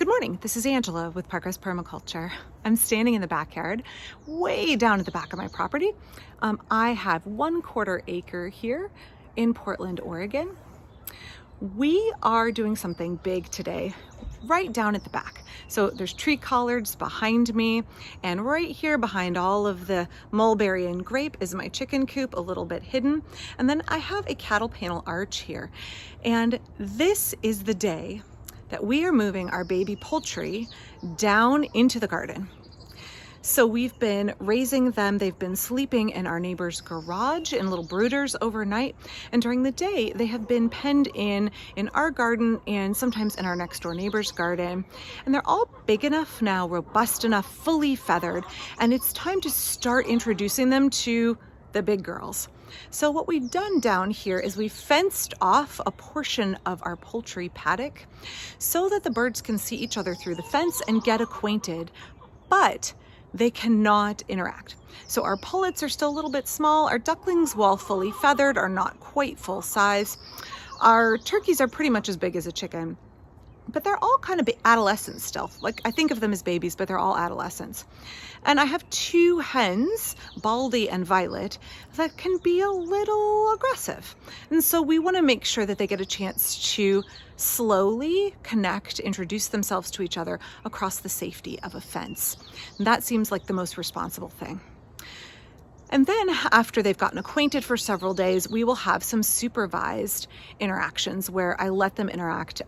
Good morning, this is Angela with Permaculture. I'm standing in the backyard, way down at the back of my property. I have 1/4 acre here in Portland, Oregon. We are doing something big today, right down at the back. So there's tree collards behind me, and right here behind all of the mulberry and grape is my chicken coop, a little bit hidden. And then I have a cattle panel arch here. And this is the day that we are moving our baby poultry down into the garden. So we've been raising them. They've been sleeping in our neighbor's garage in little brooders overnight. And during the day, they have been penned in our garden and sometimes in our next door neighbor's garden. And they're all big enough now, robust enough, fully feathered. And it's time to start introducing them to the big girls. So what we've done down here is we've fenced off a portion of our poultry paddock so that the birds can see each other through the fence and get acquainted, but they cannot interact. So our pullets are still a little bit small. Our ducklings, while fully feathered, are not quite full size. Our turkeys are pretty much as big as a chicken, but they're all kind of adolescents still. Like, I think of them as babies, but they're all adolescents. And I have 2 hens, Baldy and Violet, that can be a little aggressive. And so we want to make sure that they get a chance to slowly connect, introduce themselves to each other across the safety of a fence. And that seems like the most responsible thing. And then after they've gotten acquainted for several days, we will have some supervised interactions where I let them interact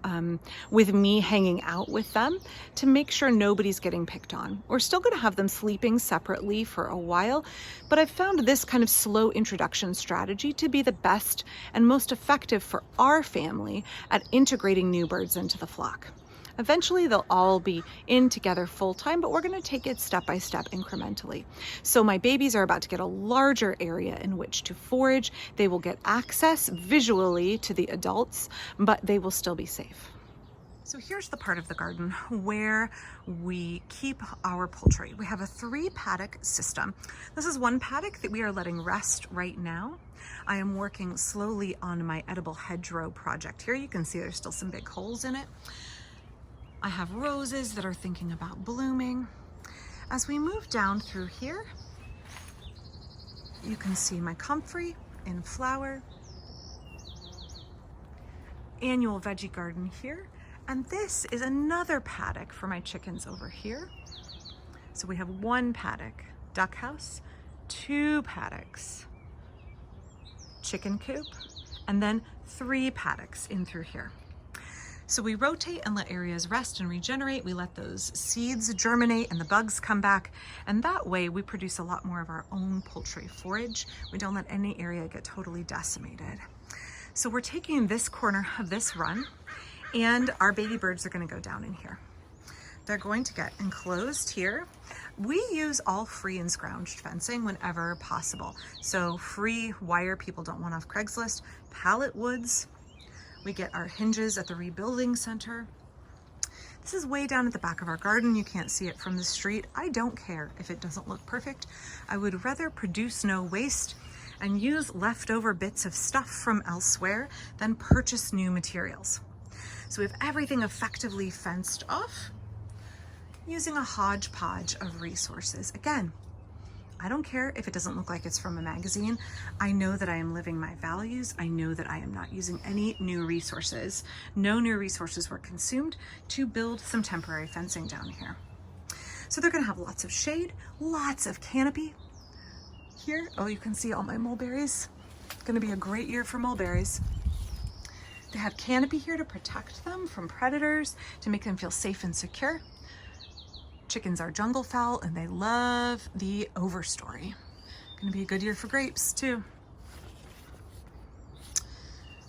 with me hanging out with them to make sure nobody's getting picked on. We're still going to have them sleeping separately for a while, but I've found this kind of slow introduction strategy to be the best and most effective for our family at integrating new birds into the flock. Eventually, they'll all be in together full time, but we're going to take it step by step incrementally. So my babies are about to get a larger area in which to forage. They will get access visually to the adults, but they will still be safe. So here's the part of the garden where we keep our poultry. We have a 3 paddock system. This is one paddock that we are letting rest right now. I am working slowly on my edible hedgerow project. Here you can see there's still some big holes in it. I have roses that are thinking about blooming. As we move down through here, you can see my comfrey in flower, annual veggie garden here, and this is another paddock for my chickens over here. So we have 1 paddock, duck house, 2 paddocks, chicken coop, and then 3 paddocks in through here. So we rotate and let areas rest and regenerate. We let those seeds germinate and the bugs come back. And that way we produce a lot more of our own poultry forage. We don't let any area get totally decimated. So we're taking this corner of this run, and our baby birds are going to go down in here. They're going to get enclosed here. We use all free and scrounged fencing whenever possible. So free wire people don't want off Craigslist, pallet woods. We get our hinges at the rebuilding center. This is way down at the back of our garden. You can't see it from the street. I don't care if it doesn't look perfect. I would rather produce no waste and use leftover bits of stuff from elsewhere than purchase new materials. So we have everything effectively fenced off using a hodgepodge of resources. Again, I don't care if it doesn't look like it's from a magazine. I know that I am living my values. I know that I am not using any new resources. No new resources were consumed to build some temporary fencing down here. So they're gonna have lots of shade, lots of canopy. Here, oh, you can see all my mulberries. It's gonna be a great year for mulberries. They have canopy here to protect them from predators, to make them feel safe and secure. Chickens are jungle fowl and they love the overstory. Gonna be a good year for grapes too.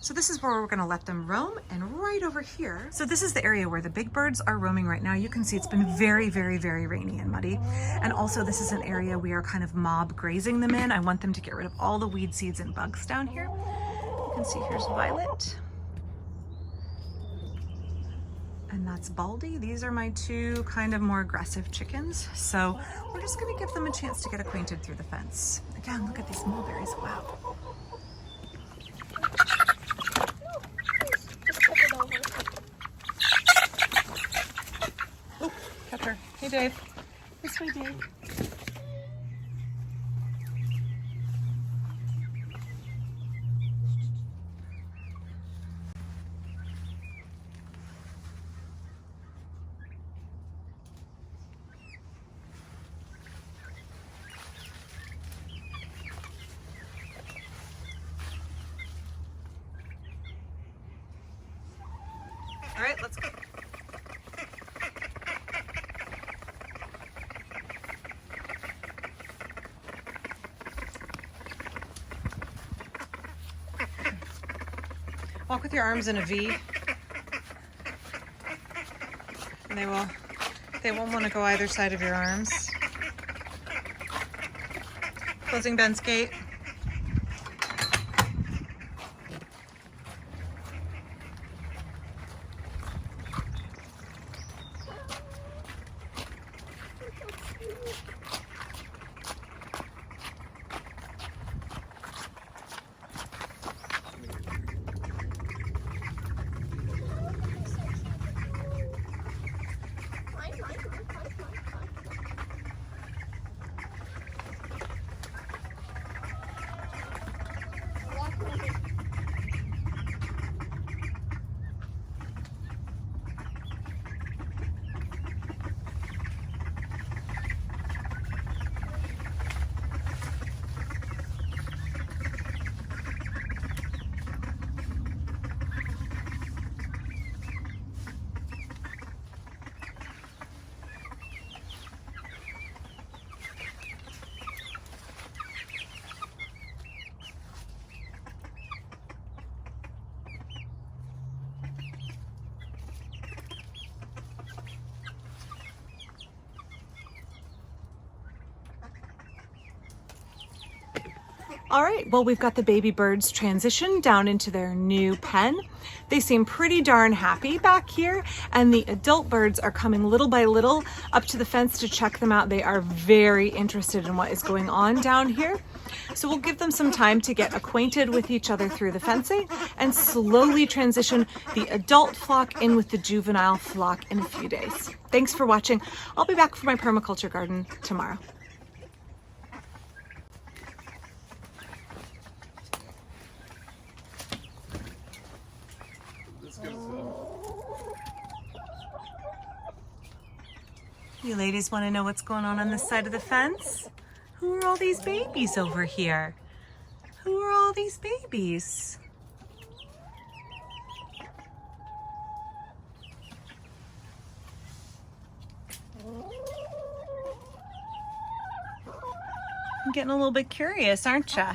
So this is where we're gonna let them roam, and right over here. So this is the area where the big birds are roaming right now. You can see it's been very, very, very rainy and muddy. And also this is an area we are kind of mob grazing them in. I want them to get rid of all the weed seeds and bugs down here. You can see here's Violet. And that's Baldy. These are my 2 kind of more aggressive chickens. So we're just gonna give them a chance to get acquainted through the fence. Again, look at these mulberries, wow. Hey, Dave. This way, Dave. All right, let's go. Walk with your arms in a V, and they won't want to go either side of your arms. Closing Ben's gate. All right, well, we've got the baby birds transitioned down into their new pen. They seem pretty darn happy back here, and the adult birds are coming little by little up to the fence to check them out. They are very interested in what is going on down here. So we'll give them some time to get acquainted with each other through the fencing and slowly transition the adult flock in with the juvenile flock in a few days. Thanks for watching. I'll be back for my permaculture garden tomorrow. You ladies want to know what's going on this side of the fence? Who are all these babies over here? Who are all these babies? I'm getting a little bit curious, aren't ya?